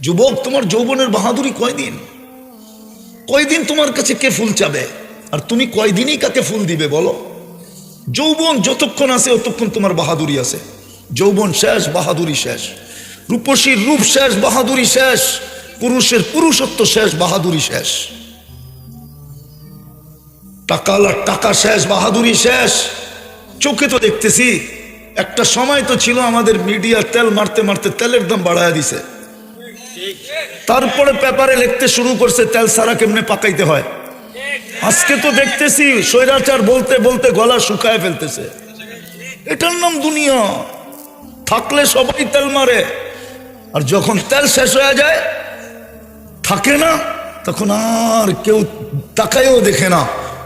যুবক, তোমার যৌবনের বাহাদুরি কয়দিন? কয়দিন তোমার কাছে কে ফুল চাবে? আর তুমি কয়দিনই কাকে ফুল দিবে বলো? যৌবন যতক্ষণ আছে ততক্ষণ তোমার বাহাদুরি আছে। যৌবন শেষ, বাহাদুরি শেষ। রূপসীর রূপ শেষ, বাহাদুরি শেষ। পুরুষের পুরুষত্ব শেষ, বাহাদুরি শেষ। টাকালার টাকা শেষ, বাহাদুরি শেষ। চোখে তো দেখতেছি। একটা সময় তো ছিল আমাদের মিডিয়া তেল মারতে মারতে তেলের দাম বাড়ায় দিছে। তারপরে পেপারে লিখতে শুরু করছে তেল সারা কেমনে পাকাইতে হয়। আজকে তো দেখতেছি স্বৈরাচার বলতে বলতে গলা শুকায় ফেলতেছে। এটার নাম দুনিয়া। থাকলে সবাই তেল মারে, আর যখন তেল শেষ হয়ে যায়, থাকে না, তখন আর কেউ তাকায়ও দেখে না।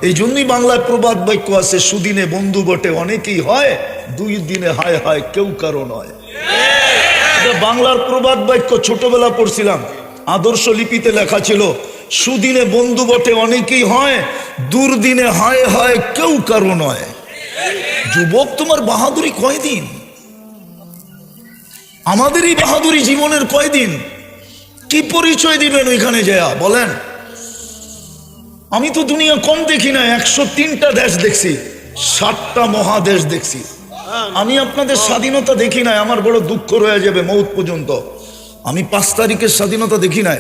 এই জন্যই বাংলায় প্রবাদ বাক্য আছে, সুদিনে বন্ধু বটে অনেকেই হয়, দুই দিনে হায় হায় কেউ কারো নয়। বাংলার প্রবাদ বাক্য ছোটবেলা পড়ছিলাম, আদর্শ লিপিতে লেখা ছিল, সুদিনে বন্ধু বটে অনেকেই হয়, দুর্দিনে হায় হায় কেউ কারো নয়। যুবক, তোমার বাহাদুরি কয়দিন? আমাদের এই বাহাদুরি জীবনের কয়দিন? কি পরিচয় দিবেন ওইখানে যায়া বলেন? আমি তো দুনিয়া কম দেখি না, 103টা দেশ দেখছি, 7টা মহাদেশ দেখছি। আমি আপনাদের স্বাধীনতা দেখি নাই, আমার বড় দুঃখ রয়ে যাবে মৌত পর্যন্ত। আমি 5 তারিখের স্বাধীনতা দেখি নাই।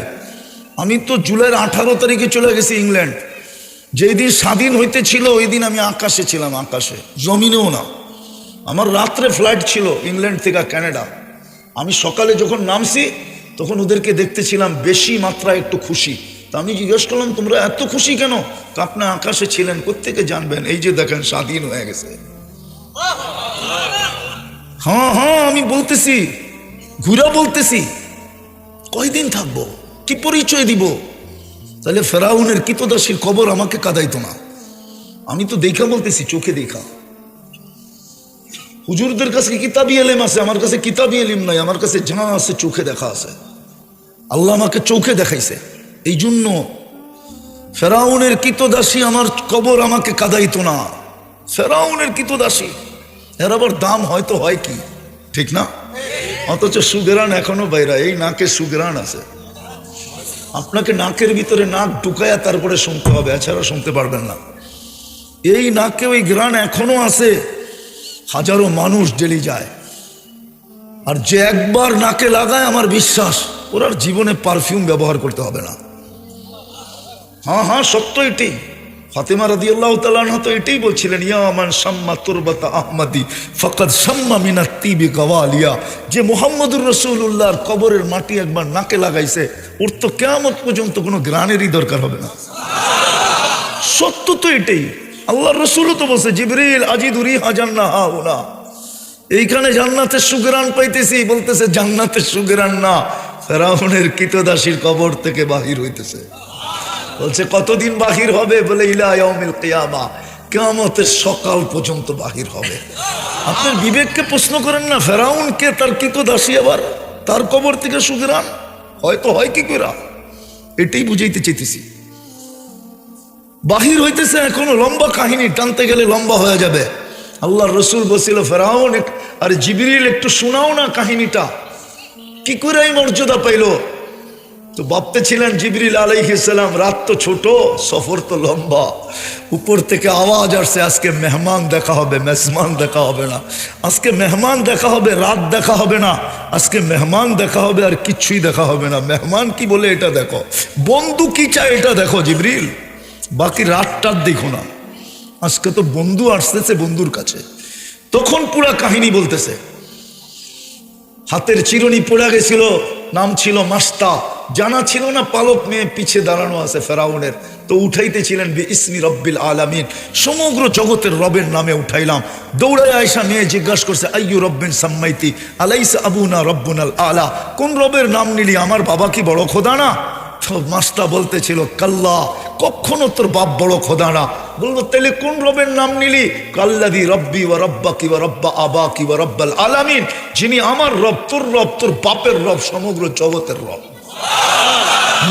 আমি তো জুলাইয়ের 18 তারিখে চলে গেছি ইংল্যান্ড। যেই দিন স্বাধীন হইতে ছিল ওই দিন আমি আকাশে ছিলাম, আকাশে, জমিনেও না। আমার রাত্রে ফ্লাইট ছিল ইংল্যান্ড থেকে কানাডা। আমি সকালে যখন নামছি তখন ওদেরকে দেখতেছিলাম বেশি মাত্রায় একটু খুশি। তা আমি জিজ্ঞেস করলাম, তোমরা এত খুশি কেন? আপনি আকাশে ছিলেন, কোত্থেকে জানবেন? এই যে দেখেন স্বাধীন হয়ে গেছে। হ্যাঁ হ্যাঁ, আমি বলতেছি, ঘুরা বলতেছি, কয়দিন থাকবো? কি পরিচয় দিব? তাহলে ফেরাউনের কিতদাসীর কবর আমাকে কাঁদাইতো না। আমি তো দেখা বলতেছি, চোখে দেখা। হুজুরদের কাছে কিতাবি এলেম আছে, আমার কাছে কিতাবি এলিম নাই। আমার কাছে যা আছে চোখে দেখা আছে। আল্লাহ আমাকে চোখে দেখাইছে। এই জন্য ফেরাউনের কিতদাসী আমার কবর আমাকে কাঁদাইতো না। ফেরাউনের কিতদাসী, এর আবার দাম হয়তো হয় কি, ঠিক না? অথচ সুগেরান এখনো বাইরা, এই নাকে সুগেরান আছে। আপনাকে নাকের ভিতরে নাক ঢুকায়া তারপরে শুনতে হবে, এছাড়া শুনতে পারবেন না। এই নাকে ওই গ্রান এখনো আছে। হাজারো মানুষ ডেলি যায়, আর যে একবার নাকে লাগায়, আমার বিশ্বাস ওর আর জীবনে পারফিউম ব্যবহার করতে হবে না। হ্যাঁ হ্যাঁ, সত্য এটি। ফাতেমা রাদিয়াল্লাহু তাআলা আনহা তো এটাই বলছিলেন, ইয়া মান শাম্মা তুরবাতা আহমদি ফাকাদ শাম্মা মিনাত তিবি গাওয়ালিয়া। যে মুহাম্মদুর রাসূলুল্লাহর কবরের মাটি একবার নাকে লাগাইছে, ওর তো কিয়ামত পর্যন্ত কোনো গ্রানেরই দরকার হবে না। সত্য তো এটাই। আল্লাহর রাসূলও তো বলছে, জিবরিল আজিদু রিহা জান্নাহা, এইখানে জান্নাতের সুগরান পাইতেছি। বলতেছে জান্নাতের সুগরান না, ফেরাউনের কিতদাসীর কবর থেকে বাহির হইতেছে। বলছে কতদিন বাহির হবে? বলে ইলা ইয়াউমিল কিয়ামা, কিয়ামতের সকাল পর্যন্ত বাহির হবে। আপনার বিবেককে প্রশ্ন করেন না, ফেরাউনকে তার কিতদাসী আবার তার কবর থেকে সুগরান হয়তো হয় কি করে? এটাই বুঝাইতে চাইতেছি। বাহির হইতেছে, এখনো লম্বা কাহিনী, টানতে গেলে লম্বা হয়ে যাবে। আল্লাহর রাসূল বলছিল, ফেরাউন আর জিবরিল একটু শোনাও না কাহিনীটা, কি করে এই মর্যাদা পাইল? তো ভাবতে ছিলেন জিবরিল আলাইহিস সালাম, রাত তো ছোট, সফর তো লম্বা। উপর থেকে আওয়াজ আসছে, আজকে মেহমান দেখা হবে, মেজমান দেখা হবে না। আজকে মেহমান দেখা হবে, রাত দেখা হবে না। আজকে মেহমান দেখা হবে, আর কিচ্ছুই দেখা হবে না। মেহমান কি বলে এটা দেখো, বন্ধু কি চায় এটা দেখো জিবরিল, বাকি রাতটার দেখো না। আজকে তো বন্ধু আসতেছে বন্ধুর কাছে। তখন পুরা কাহিনী বলতেছে। হাতের চিরুনি পড়ে গেছিল, নাম ছিল মাস্তা। জানা ছিল না পালক মেয়ে পিছে দাঁড়ানো আছে ফেরাউনের। তো উঠাইতেছিলেন বিইসমি রব্বিল আলামিন, সমগ্র জগতের রবের নামে উঠাইলাম। দৌড়ায় আয়েশা মেয়ে জিজ্ঞাসা করছে, আইয়ু রব্বিন সাম্মাইতি আলাইসা আবুনা রব্বুনাল আলা, কোন রবের নাম নিলি? আমার বাবা কি বড় খোদা না? তো মাস্তা বলতেছিল, কাল্লা, কখনো তোর বাপ বড় খোদা না। বললো, তাহলে কোন রবের নাম নিলি? কাল্লাদি রব্বি ওয়া রব্বাকি ওয়া রব্বা আবাকি ওয়া রব্বাল আলামিন, যিনি আমার রব, তোর রব, তোর বাপের রব, সমগ্র জগতের রব।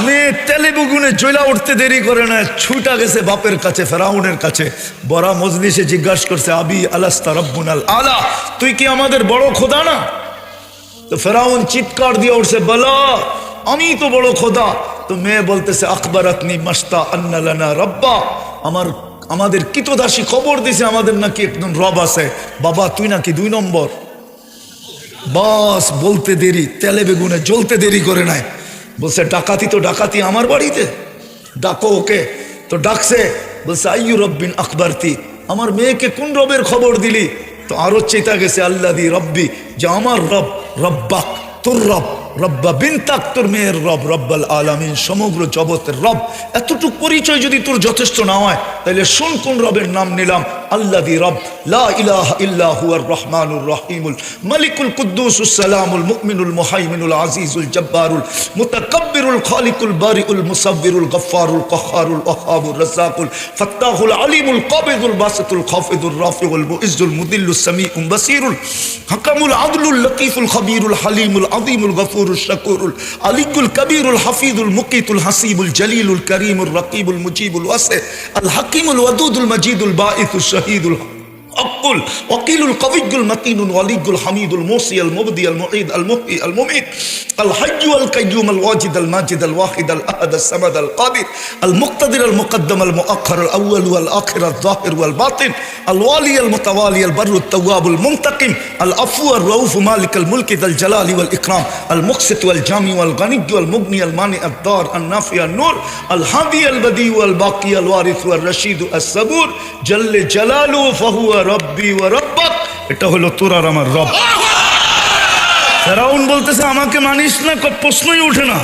মেয়ে তেলে বুগুনে জ্বলা উঠতে দেরি করে না, ছুটা গেছে বাপের কাছে, ফেরাউনের কাছে। বড়া মজলিসে জিজ্ঞাসা করছে, আবি আলাস্তা রব্বুনাল আলা, তুই কি আমাদের বড় খোদা না? তো ফেরাউন চিৎকার দিয়ে উঠছে, বলো আমি তো বড় খোদা। তো মেয়ে বলতেছে আকবরাতনি মাস্তা আন্না লানা রব্বা, আমাদের কিতদাসী খবর দিছে আমাদের নাকি একজন রব আছে। বাবা তুই নাকি 2 নম্বর। বাস বলতে দেরি, তেলে বেগুনে জ্বলতে দেরি করে নাই। বলছে ডাকাতি তো ডাকাতি আমার বাড়িতে, ডাকো ওকে। তো ডাকছে, বলছে আইয়ু রব্বিন আকবরতি, আমার মেয়েকে কোন রবের খবর দিলি? তো আরো চেতা গেছে আল্লাদি রব্বি, যে আমার রব, রব্বাক তোর রব, রব্বা বিনতাক তোর মেয়ের রব, রব্বাল আলামিন সমগ্র জগতের রব। এতটুক পরিচয় যদি তোর যথেষ্ট না হয় তাহলে শোন কোন রবের নাম নিলাম। আল্লাদি রব, লা ইলাহা ইল্লা হুয়ার রহমানুর রহিমুল মালিকুল কুদ্দুসুস সালামুল মুমিনুল মুহাইমিনুল আজিজুল জব্বারুল মুতাকাব্বিরুল খালিকুল বারিউল মুসাব্বিরুল গফফারুল কহ্হারুল ওয়াহাবুর রাজ্জাকুল ফাত্তাহুল আলিমুল কাবিদুল বাসিতুল খাফিদুর রাফিউল মুইজ্জুল মুদিল্লুস সামিউল বাসিরুল হাকামুল আদলুল লতীফুল খবীরুল হালিমুল আযীমুল গফুরুশ শাকুরুল আলিকুল কবীরুল হাফিজুল মুকিতুল হাসিবুল জলিলুল করিমুল রকিবুল মুজিবুল ওয়াসি আল হাকিমুল ওয়াদুদুল মজিদুল বাঈসুশ শাহীদুল أقول وقيل القوي المتين الولي الحميد الموصي المبدي المعيد المحيي المميت الحي والقيوم الواجد الماجد الواحد الأحد الصمد القادر المقتدر المقدم المؤخر الأول والآخر الظاهر والباطن الوالي المتوالي البر التواب المنتقم العفو الرؤوف مالك الملك ذا الجلال والإكرام المقسط والجامع والغني والمغني المانع الضار النافع النور الهادي البديع والباقي الوارث والرشيد الصبور جل جلاله فهو রব্বি ওয়া রব্বাক। এটা হলো তোর আর আমার রব। ফেরাউন বলতেছে আমাকে মানিস না, প্রশ্নই ওঠে না।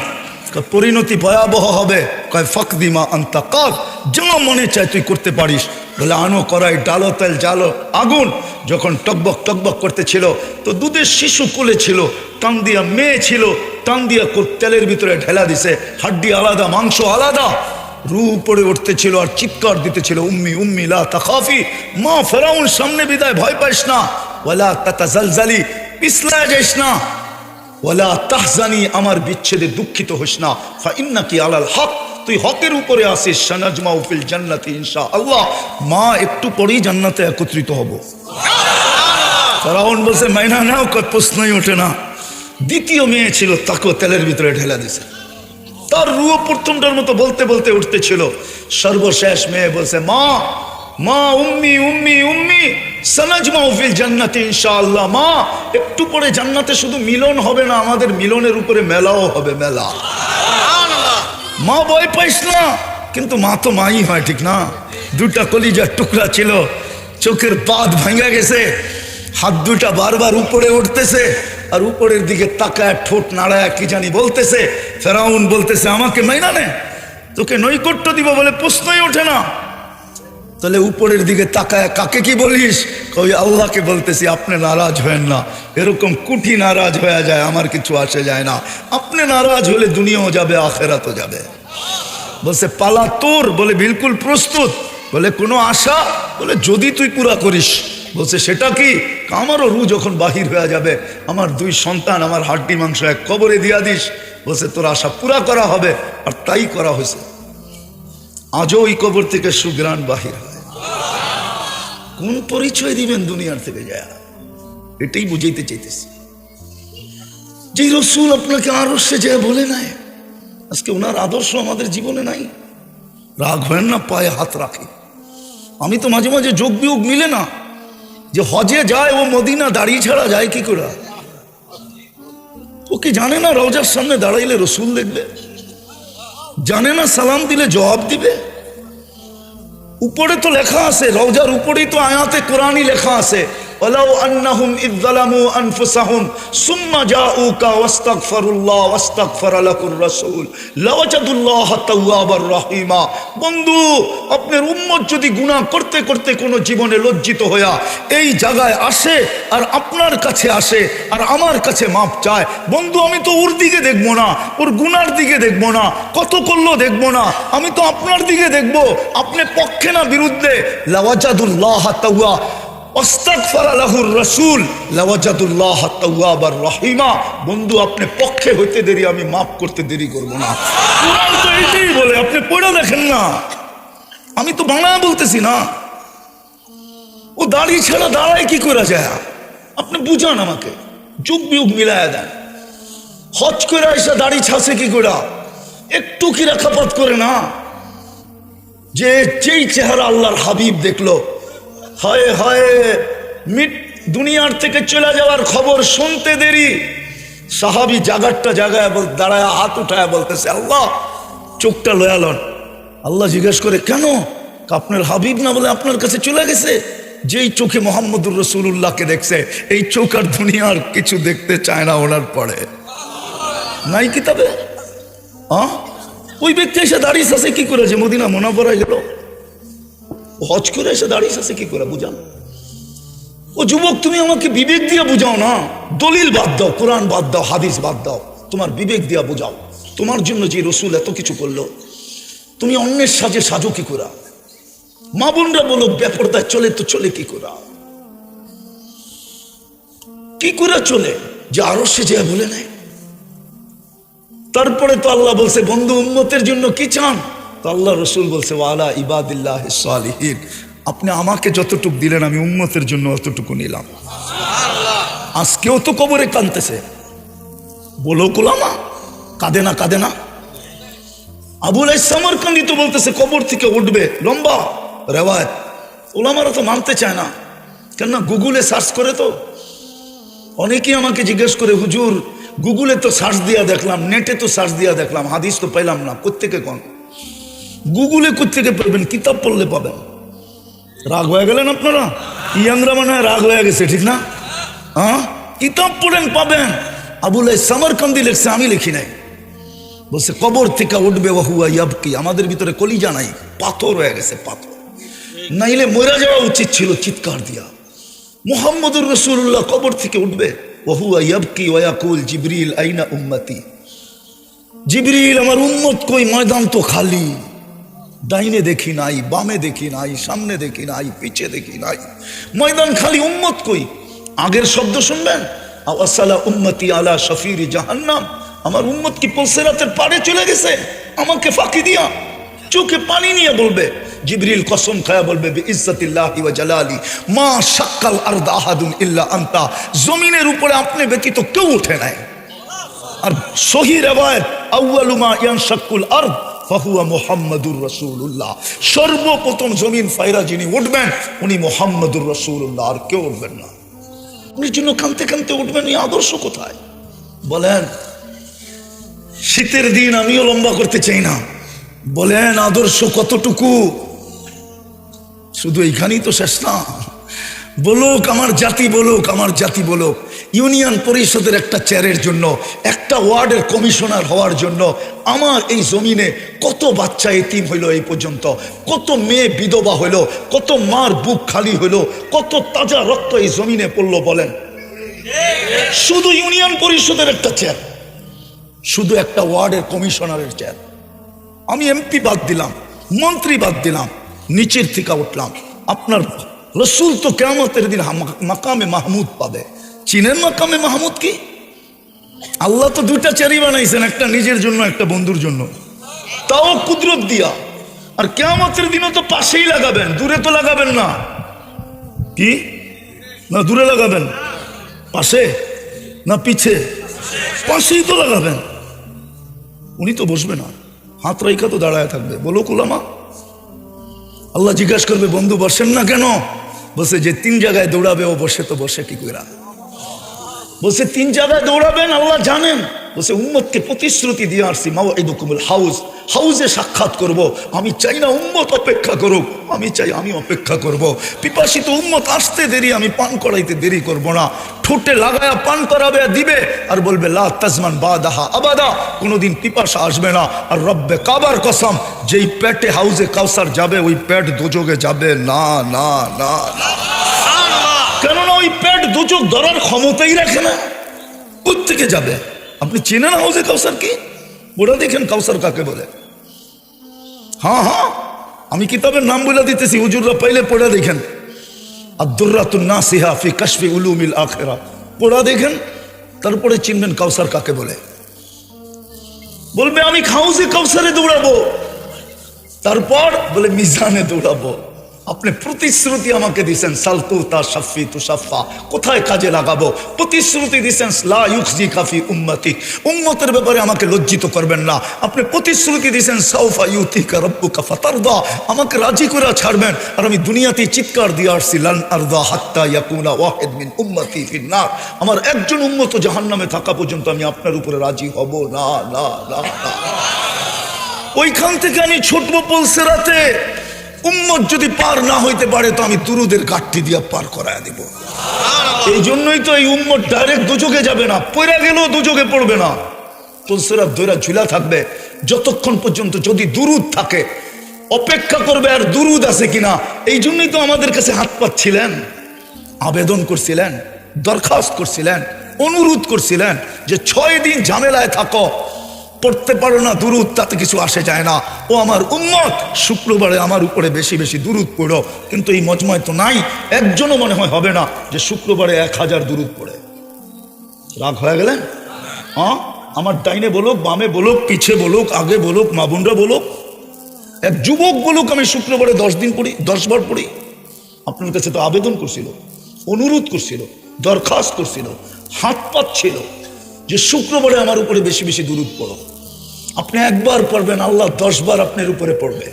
পরিণতি ভয়াবহ হবে। কয় ফাকদিমা আনতা কাদ, যা মনে চায় তুই করতে পারিস। বলে আনো করাই, ডালো তেল জালো আগুন। যখন টকবক টকবক করতেছিল তো দুধের শিশু কোলে ছিল, টান দিয়া মেয়ে ছিল, টান দিয়া তেলের ভিতরে ঢেলা দিছে। হাড্ডি আলাদা, মাংস আলাদা। রু উপরে উঠতেছিল আর চিৎকার দিতেছিল উম্মি উম্মি লা তাখাফি, মা ফেরাউন সামনে বিদায়, ভয় পাইস না। ওয়ালা তাতাজালজালি, পিছলা যাইস না। ওয়ালা তাহজানি, আমার বিচ্ছেদে দুঃখিত হোস না। ফা ইন্নাকি আলাল হক, তুই হকের উপরে আসিস। সানাজমাউ ফিল জান্নাতি ইনশাআল্লাহ, মা একটু পরেই জান্নাতে একত্রিত হব। ফেরাউন বলছে মাইনা নাও, প্রশ্নই ওঠে না। দ্বিতীয় মেয়ে ছিল, তাকেও তেলের ভিতরে ঢেলা দিছে। তার রুহ প্রথমটার মতো বলতে বলতে উঠতেছিল। সর্বশেষ মেয়ে বলছে মা, মা উম্মি উম্মি উম্মি সানাজমাউ ফিল জান্নাতি ইনশাআল্লাহ, মা একটু পরে জান্নাতে শুধু মিলন হবে না, আমাদের মিলনের উপরে মেলাও হবে, মেলা। মা ভয় পাইস না, কিন্তু মা তো মাই হয়, ঠিক না? দুটা কলিজার টুকরা ছিল, চোখের পাত ভাঙা গেছে, হাত দুটা বারবার উপরে উঠতেছে আর উপরের দিকে তাকায় ঠোঁট নাড়ায় কি জানি বলতেছে। ফেরাউন বলতেছে আমাকে মাইনা নে, তোকে নৈকট্য দিব বলে প্রশ্নই ওঠে না। তাহলে উপরের দিকে তাকায় কাকে কি বলিস? কই আল্লাহকে বলতেছি আপনি নারাজ হয়েন না। এরকম কুটি নারাজ হয়ে যায়, আমার কিছু আসে যায় না। আপনি নারাজ হলে দুনিয়াও যাবে, আখেরাতও যাবে। বলছে পালা তোর? বলে বিলকুল প্রস্তুত। বলে কোনো আশা? বলে যদি তুই পুরা করিস। বলছে সেটা কি? আমারও রু যখন বাহির হয়ে যাবে, আমার 2 সন্তান, আমার হাড্ডি মাংস এক কবরে দিয়া দিস। বলছে তোর আশা পুরা করা হবে। আর তাই করা হয়েছে। আজও ওই কবর থেকে সুগ্রাণ বাহির হয়। কোন পরিচয় দিবেন দুনিয়ার থেকে যায়? এটাই বুঝাইতে চাইতেছি। যে রসুল আপনাকে আরশে যায় বলে নাই, আজকে ওনার আদর্শ আমাদের জীবনে নাই। রাগ হয় না, পায়ে হাত রাখি। আমি তো মাঝে মাঝে যোগ বিয়োগ মিলে না, যে হজে যায় ও মদিনা দাড়ি ছাড়া যায় কি করে? ও কি জানে না রওজার সামনে দাঁড়াইলে রসুল দেখবে? জানে না সালাম দিলে জবাব দিবে? উপরে তো লেখা আছে, রওজার উপরেই তো আয়াতে কোরআনই লেখা আছে, ওয়ালাউ আন্নাহুম ইয যালামু আনফুসাহুম সুম্মা জাউকা ওয়াস্তাগফিরুল্লাহ ওয়াস্তাগফারা লাকুর রাসূল লাওয়াজাদুল্লাহা তাওয়াবার রহিমা। বন্ধু, আপনার উম্মত যদি গুনাহ করতে করতে কোনো জীবনে লজ্জিত হইয়া এই জায়গায় আসে আর আপনার কাছে আসে আর আমার কাছে মাপ চায়, বন্ধু আমি তো ওর দিকে দেখবো না, ওর গুনার দিকে দেখবো না, কত করলো দেখবো না, আমি তো আপনার দিকে দেখবো। আপনি পক্ষে না বিরুদ্ধে? লাওয়াজাদুল্লাহা তাওয়া ওয়াস্তাগফারা লাহুর রাসূল লাওয়াজাদুল্লাহা তাওয়াবার রহিমা। বন্ধু আপনি পক্ষে হইতে দেরি, আমি মাফ করতে দেরি করব না। কোরআন তো এইটাই বলে, আপনি পড়ে দেখেন না। আমি তো বাংলায় বলতেছি না। ও দাড়ি ছাড়া দাঁড়ায় কি করা যায়? আপনি বুঝান আমাকে, যুগ বিয়োগ মিলায়া দেন। হজ করে এসে দাড়ি ছাসে কি করে, একটু কি রেখাপাত করে না? যে যেই চেহারা আল্লাহর হাবিব দেখলো, হায় হায়, দুনিয়ার থেকে চলে যাওয়ার খবর শুনতে দেরি, সাহাবী জাগারটা জাগায় দাঁড়ায় হাত উঠায় বলতেছে, আল্লাহ চোখটা লয়ালন। আল্লাহ জিজ্ঞেস করে, কেন? আপনার হাবিব না বলে আপনার কাছে চলে গেছে? যেই চোখে মোহাম্মদুর রাসূলুল্লাহকে দেখছে, এই চোখ আর দুনিয়ার কিছু দেখতে চায় না ওনার পরে। নাই কিতাবে ওই ব্যক্তি এসে দাঁড়িয়ে আছে কি করে? যে মদিনা মুনাওয়ারায় গেল, হজ করে এসে দাঁড়িয়ে আছে কি করে? বুঝান। ও যুবক, তুমি আমাকে বিবেক দিয়ে বুঝাও না। দলিল বাদ দাও, কোরআন বাদ দাও, হাদিস বাদ দাও, তোমার বিবেক দিয়া বুঝাও। তোমার জন্য যে রসুল এত কিছু করলো, তুমি অন্যের সাজে সাজো কি করা? মা বোনরা বলো, বেপরদায় চলে তো চলে কি করা? কি করে চলে যে আরো সে যে বলে নেয়? তারপরে তো আল্লাহ বলছে, বন্ধু উম্মতের জন্য কি চান? তো আল্লাহ রসুল বলছে, ওয়ালা ইবাদিল্লাহ সালিহিন, আপনি আমাকে যতটুকু দিলেন আমি উম্মতের জন্য অতটুকু নিলাম। আজকেও তো কবরে কাঁদতেছে, বলো কুলামা, কাঁদে না? কাঁদে না? আবুল সামারকান্দি তো বলতেছে কবর থেকে উঠবে, লম্বা রেওয়ায়ত। ওলামারা তো মানতে চায় না, কেননা গুগলে সার্চ করে তো। অনেকেই আমাকে জিজ্ঞেস করে, হুজুর গুগলে তো সার্চ দিয়া দেখলাম, নেটে তো সার্চ দিয়া দেখলাম, হাদিস তো পাইলাম না। কোত্থেকে কোন গুগলে কোত্থেকে পাবেন? কিতাব পড়লে পাবেন। রাগ হয়ে গেলেন আপনারা? ইয়াংরা মানে রাগ হয়ে গেছে, ঠিক না? কিতাব পড়েন, পাবেন। আবুল সামারকান্দি লিখছে, আমি লিখি নাই। বলছে কবর থেকে উঠবে ওয়াহুয়া ইয়াবকি। আমাদের ভিতরে কলিজা নাই, পাথর হয়ে গেছে, পাথর। নাইলে মরে যাওয়া উচিত ছিল চিৎকার দিয়া। মুহাম্মদুর রাসূলুল্লাহ কবর থেকে উঠবে, ওয়াহুয়া ইয়াবকি ওয়া ইয়াকুল জিবরিল আইনা উম্মতি। জিবরিল, আমার উম্মত কই? ময়দান তো খালি, ডাইনে দেখি নাই, বামে দেখি নাই, সামনে দেখি নাই, পিছে দেখি নাই, ময়দান খালি, উম্মত কই? আগের শব্দ শুনবেন, আওয়াসালা উম্মতি আলা শফির জাহান্নাম। আমার উম্মত কি পুলসিরাতের পাড়ে চলে গেছে আমাকে ফাঁকি দিয়া? চোখে পানি নিয়ে বলবে, জিবরিল কসম খায়া বলবে, বিইজ্জাতিল্লাহি ওয়া জালালি মা শাক্কাল আরদ আহাদুন ইল্লা আনতা। জমিনের উপরে আপনি ব্যতীত কেউ ওঠে নাই। আর সহিহ riwayat, আউয়ালু মা ইয়ানশাক্কুল আরদ ফাহুয়া মুহাম্মাদুর রাসূলুল্লাহ। সর্বপ্রথম জমিন ফায়রা যিনি উঠবেন উনি মুহাম্মাদুর রাসূলুল্লাহ, আর কেউ উঠবেন না। উনি জন্য কাঁদতে কাঁদতে উঠবেন। এই আদর্শ কোথায় বলেন? শীতের দিন আমিও লম্বা করতে চাই না, বলেন আদর্শ কতটুকু? শুধু এইখানেই তো শেষ না। বলুক আমার জাতি, বলুক আমার জাতি, বলুক ইউনিয়ন পরিষদের একটা চেয়ারের জন্য, একটা ওয়ার্ডের কমিশনার হওয়ার জন্য আমার এই জমিনে কত বাচ্চা এতিম হইল এই পর্যন্ত, কত মেয়ে বিধবা হইল, কত মার বুক খালি হইল, কত তাজা রক্ত এই জমিনে পড়লো বলেন? শুধু ইউনিয়ন পরিষদের একটা চেয়ার, শুধু একটা ওয়ার্ডের কমিশনারের চেয়ার। আমি এমপি বাদ দিলাম, মন্ত্রী বাদ দিলাম, নিচের থেকে উঠলাম। আপনার রসুল তো কিয়ামতের দিন মাকামে মাহমুদ পাবে। চিনেন মাকামে মাহমুদ কি? আল্লাহ তো দুইটা চেয়ারই বানাইছেন, একটা নিজের জন্য, একটা বন্ধুর জন্য, তাও কুদরত দিয়া। আর কিয়ামতের দিনও তো পাশেই লাগাবেন, দূরে তো লাগাবেন না। কি না দূরে লাগাবেন? পাশে না পিছে? পাশেই তো লাগাবেন। উনি তো বসবে না, হাত রাইখা তো দাঁড়ায় থাকবে। বলো কুলামা। আল্লাহ জিজ্ঞাসা করবে, বন্ধু বসেন না কেন? বসে যে তিন জায়গায় দৌড়াবে ও বসে তো বসে কি করে? বসে তিন জায়গায় দৌড়াবেন আল্লাহ জানেন। বসে উম্মতকে প্রতিশ্রুতি দিয়ে আসছি, মাওয়াইদুকুমুল হাউজ, হাউজে সাক্ষাৎ করব। আমি চাই না উম্মত অপেক্ষা করুক, আমি চাই আমি অপেক্ষা করব। পিপাসিত উম্মত আসতে দেরি, আমি পান করাইতে দেরি করব না। ঠোঁটে লাগায়া পান করাবে দিবে, আর বলবে লা তাজমান বাদাহা আবাদা, কোনোদিন পিপাসা আসবে না। আর রব্বে কাবার কসম, যেই পেটে হাউজে কাউসার যাবে ওই পেট দোজগে যাবে না, না না না। কেননা ওই পেট দোজক ধরার ক্ষমতাই রাখে না। কোত্থেকে যাবে? আপনি চেনেন হাউজে কাউসার কি? ওরা দেখেন কাউসার কাকে বলে। হ্যাঁ হ্যাঁ, আমি কিতাবের নাম বলে দিতেছি, হুজুররা পাইলে পড়া দেখেন। আদ-দুররাতুন নাসিহা ফি কাশফি উলুমিল আখিরা, পড়া দেখেন, তারপরে চিনবেন কাউসার কাকে বলে। বলবে আমি হাউজে কাউসারে দৌড়াবো, তারপর বলে মিজানে দৌড়াবো। আপনি প্রতিশ্রুতি আমাকে দিয়েছেন সালতু তা সাফি তু সাফা, কোথায় কাজে লাগাবো? প্রতিশ্রুতি দিয়েছেন লা ইউখজি কাফি উম্মতি, উম্মতের ব্যাপারে আমাকে লজ্জিত করবেন না। আপনি প্রতিশ্রুতি দিয়েছেন সাউফা ইউতিকা রাব্বুকা ফাতারদা, আমাকে রাজি করে ছাড়বেন। আর আমি দুনিয়াতে চিৎকার দিয়ে আসছি লান আরদা হাত্তা ইয়াকুনা ওয়াহিদ মিন উম্মতি ফিন্নার, আমার একজন উম্মত জাহান্নামে থাকা পর্যন্ত আমি আপনার উপরে রাজি হব না, না, না, না। ওইখান থেকে আমি ছুটবো পুলসিরাতে। উম্মত যদি পার না হইতে পারে তো আমি দুরুদের ঘাটতি দিয়া পার করায় দিব। এই জন্যই তো এই উম্মত ডাইরেক্ট দুযোগে যাবে না, পড়ে গেলেও দুযোগে পড়বে না। পুলসিরাত দইরা ঝুলা থাকবে যতক্ষণ পর্যন্ত যদি দুরুদ থাকে, অপেক্ষা করবে আর দুরুদ আছে কিনা। এই জন্যই তো আমাদের কাছে হাত পাচ্ছিলেন, আবেদন করছিলেন, দরখাস্ত করছিলেন, অনুরোধ করছিলেন যে 6 দিন ঝামেলায় থাকো, পড়তে পারো না দুরুদ, তাতে কিছু আসে যায় না। ও আমার উম্মত, শুক্রবারে আমার উপরে বেশি বেশি দুরুদ পড়ো। কিন্তু এই মজমায় তো নাই, একজনও মনে হয় হবে না যে শুক্রবারে 1000 দুরুদ পড়ে। রাগ হয়ে গেলেন? হ্যাঁ, আমার ডাইনে বলুক, বামে বলুক, পিছে বলুক, আগে বলুক, মা বোনরা বলুক, এক যুবক বলুক আমি শুক্রবারে 10 দিন পড়ি, 10 বার পড়ি। আপনার কাছে তো আবেদন করছিল, অনুরোধ করছিল, দরখাস্ত করছিল, হাত পাচ্ছিল যে শুক্রবারে আমার উপরে বেশি বেশি দুরুদ পড়ো। আপনি একবার পড়বেন, আল্লাহ 10 বার আপনার উপরে পড়বে।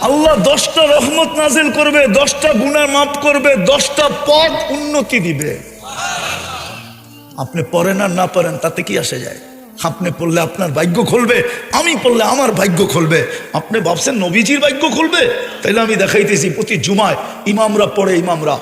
আল্লাহ 10টা রহমত নাজিল করবে, 10টা গুনাহ মাফ করবে, 10টা পদ উন্নতি দিবে। আপনি পড়েন আর না পড়েন তাতে কি আসে যায়? আপনি পড়লে আপনার ভাগ্য খুলবে, আমি পড়লে আমার ভাগ্য খুলবে। আপনি ভাবছেন নবীজির ভাগ্য খুলবে? তাইলে আমি দেখাইতেছি প্রতি জুমায় ইমামরা পড়ে, ইমামরা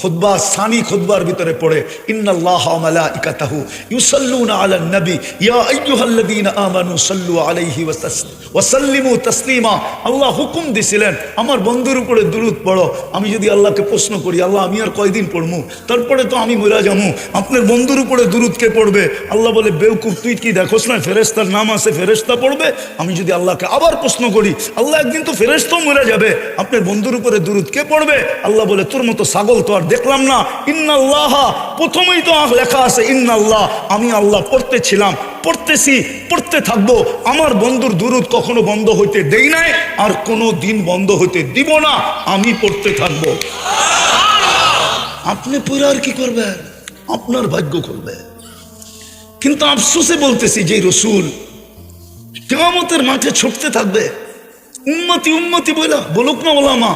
খুতবা সানি খুতবার ভিতরে পড়ে ইন্নাল্লাহা ওয়া মালাইকাতাহু ইউসাল্লুনা আলান নবী ইয়া আইয়ুহাল্লাযীনা আমানু সাল্লু আলাইহি ওয়া সাল্লিমু তাসলিমা। আল্লাহ হুকুম দিছিলেন আমার বন্ধুর উপরে দুরূদ পড়ো। আমি যদি আল্লাহকে প্রশ্ন করি, আল্লাহ আমি আর কয়দিন পড়মু, তারপরে তো আমি মরে যাবো, আপনার বন্ধুর উপরে দুরূদ কে পড়বে? আল্লাহ বলে বেওকুফ, তুই কি দেখোস না ফেরেশতার নাম আছে, ফেরেশতা পড়বে। আমি যদি আল্লাহকে আবার প্রশ্ন করি, আল্লাহ একদিন তো ফেরেশতাও মরে যাবে, আপনার বন্ধুর উপরে দুরূদ কে পড়বে? আল্লাহ বলে তোর মতো ছাগল তো আর দেখলাম না। ইন্নাল্লাহ, প্রথমেই তো লেখা আছে ইন্নাল্লাহ, আমি আল্লাহ পড়তেছিলাম, পড়তেছি, পড়তে থাকবো। আমার বন্ধুর দুরূদ কখনো বন্ধ হইতে দেই নাই, আর কোনো দিন বন্ধ হইতে দিব না, আমি পড়তে থাকবো। আপনি পড়ে আর কি করবেন? আপনার ভাগ্য খুলবে। কিন্তু আফসোসে বলতেছি যে রসুল কিয়ামতের মাঠে ছুটতে থাকবে, উম্মতি উম্মতি বলুক না ওলামা।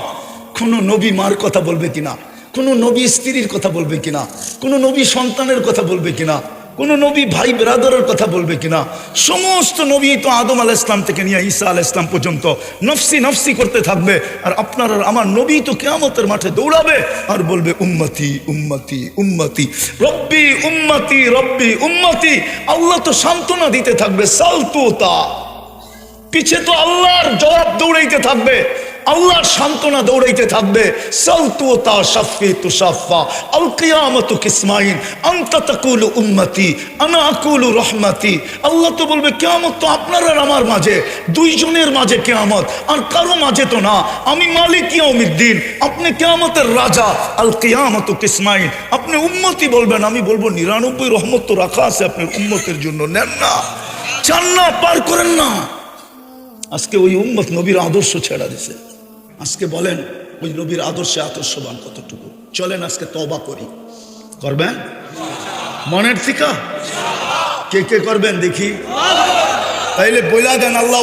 কোনো নবী মার কথা বলবে কিনা, কোনো নবী স্ত্রীর কথা বলবে কিনা, কোনো নবী সন্তানের কথা বলবে কিনা, কোনো নবী ভাই ব্রাদারের কথা বলবে কিনা? সমস্ত নবী তো আদম আলাইহিস সালাম থেকে নিয়ে ঈসা আলাইহিস সালাম পর্যন্ত নফসি নফসি করতে থাকবে। আর আপনার আর আমার নবী তো কিয়ামতের মাঠে দৌড়াবে আর বলবে উম্মতি উম্মতি উম্মতি রব্বি উম্মতি রব্বি উম্মতি। আল্লাহ তো সান্ত্বনা দিতে থাকবে, সালতুতা, পিছে তো আল্লাহর জবাব দৌড়াইতে থাকবে, আল্লাহর সান্ত্বনা দৌড়াইতে থাকবে। সালতুতা শাফি তুশাফা আল কিয়ামতু কিসমাইন আনতা তাকুলু উম্মতি আনা আকুলু রহমতি। আল্লাহ তো বলবে কিয়ামত তো আপনার আর আমার মাঝে, দুইজনের মাঝে কিয়ামত, আর কারো মাঝে তো না। আমি মালিক ইয়াউমিদ্দিন, আপনি কিয়ামতের রাজা। আল কিয়ামতু কিসমাইন, আপনি উম্মতি বলবেন, আমি বলবো 99 রহমত তো রাখা আছে আপনার উম্মতের জন্য, নেন না, চান না, পার করেন না। আজকে ওই উম্মত নবীর আদর্শ ছেড়া দিছে। আজকে বলেন ওই নবীর আদর্শে আদর্শবান কতটুকু? চলেন আজকে তওবা করি। করবেন মনের থেকে? কে কে করবেন দেখি? তাইলে বইলা দেন আল্লাহ